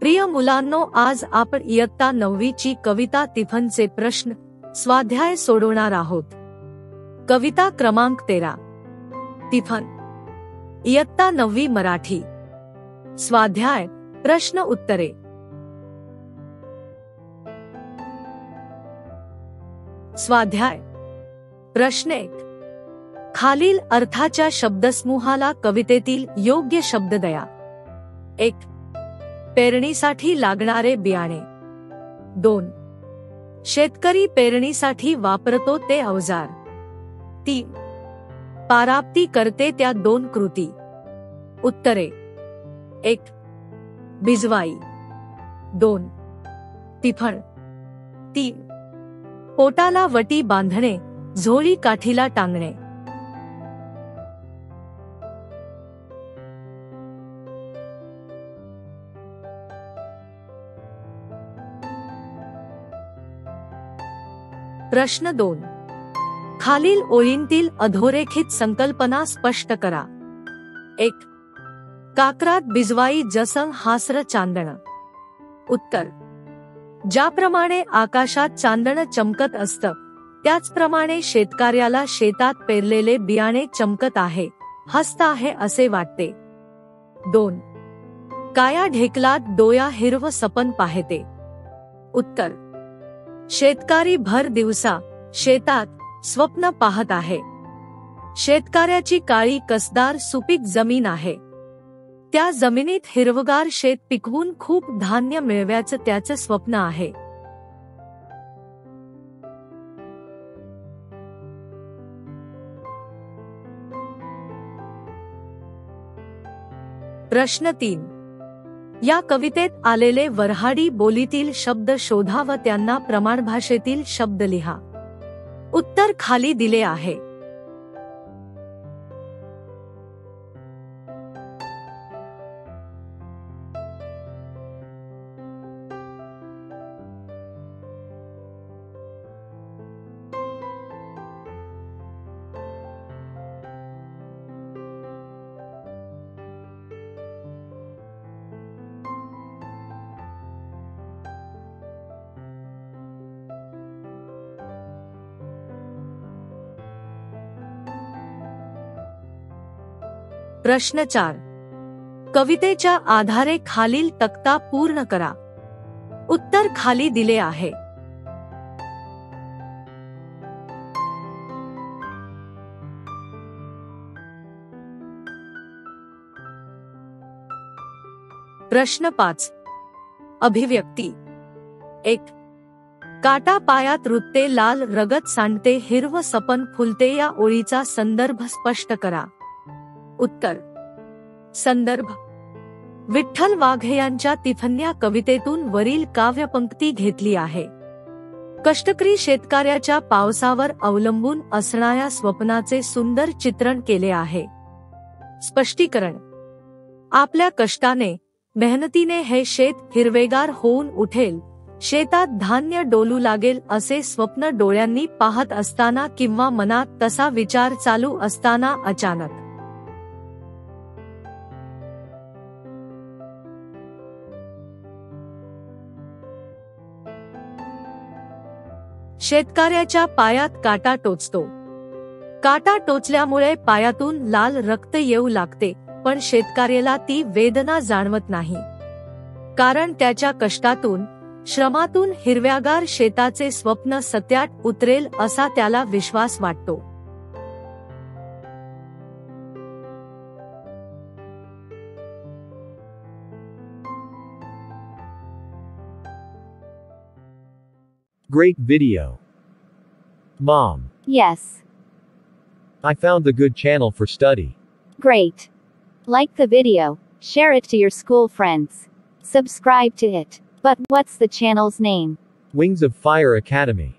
प्रिय मुलांनो, आज आपण इयत्ता 9वी ची कविता तिफनचे प्रश्न स्वाध्याय सोडवणार आहोत। कविता क्रमांक 13। तिफन इयत्ता 9वी मराठी। स्वाध्याय प्रश्न उत्तरे। स्वाध्याय प्रश्न 1। खालील अर्थाच्या शब्दसमूहाला कवितेतील योग्य शब्द द्या। 1। पेरणीसाठी लागणारे बियाणे। 2। शेतकरी पेरणीसाठी वापरतो ते अवजार। 3। पाराप्ती करते त्या 2 कृती। उत्तरे। 1। भिजवाई। 2। तिफण। 3। पोटाला वटी बांधणे, झोळी काठीला टांगणे। प्रश्न 2। खालील ओळींतील अधोरेखित संकल्पना स्पष्ट करा। 1। काकरात भिजवाई जसं हासर चांदण। उत्तर। ज्याप्रमाणे आकाशात चांदण चमकत असतं, त्याचप्रमाणे शेतकऱ्याला शेतात पेरलेले बियाणे चमकत आहे, हसत आहे असे वाटते। 2। काया ढेकलात डोया हिरव सपन पाहते। उत्तर। शेतकरी भर दिवसा शेतात स्वप्न पाहत आहे। शेतकऱ्याची काळी कसदार सुपीक जमीन आहे। त्या जमिनीत हिरवगार शेत पिकवून खूप धान्य मिळवायचं त्याचं स्वप्न आहे। प्रश्न 3। या कवितेत आलेले वऱ्हाडी बोलीतील शब्द शोधा व त्यांना प्रमाणभाषेतील शब्द लिहा। उत्तर खाली दिले आहे। प्रश्न 4। कवितेच्या आधारे खालील तक्ता पूर्ण करा। उत्तर खाली दिले आहे। प्रश्न 5। अभिव्यक्ती। 1। काटा पायात रुतते लाल रगत सांडते हिरव सपन फुलते या ओळीचा संदर्भ स्पष्ट करा। उत्तर। संदर्भ। विठ्ठल वाघे यांच्या तिफन्या कवितेतून वरील काव्यपंक्ती घेतली आहे। कष्टकरी शेतकऱ्याच्या पावसावर अवलंबून असणाऱ्या स्वप्नाचे सुंदर चित्रण केले आहे। स्पष्टीकरण। आपल्या कष्टाने मेहनतीने हे शेत हिरवेगार होऊन उठेल, शेतात धान्य डोलू लागेल असे स्वप्न डोळ्यांनी पाहत असताना किंवा मनात तसा विचार चालू असताना अचानक शेतकऱ्याच्या पायात काटा टोचतो। काटा टोचल्यामुळे पायातून लाल रक्त येऊ लागते, पण शेतकऱ्याला ती वेदना जाणवत नाही, कारण त्याच्या कष्टातून श्रमातून हिरव्यागार शेताचे स्वप्न सत्यात उतरेल असा त्याला विश्वास वाटतो। Great video. Mom. Yes. I found the good channel for study. Great. Like the video, share it to your school friends. Subscribe to it. But what's the channel's name? Wings of Fire Academy.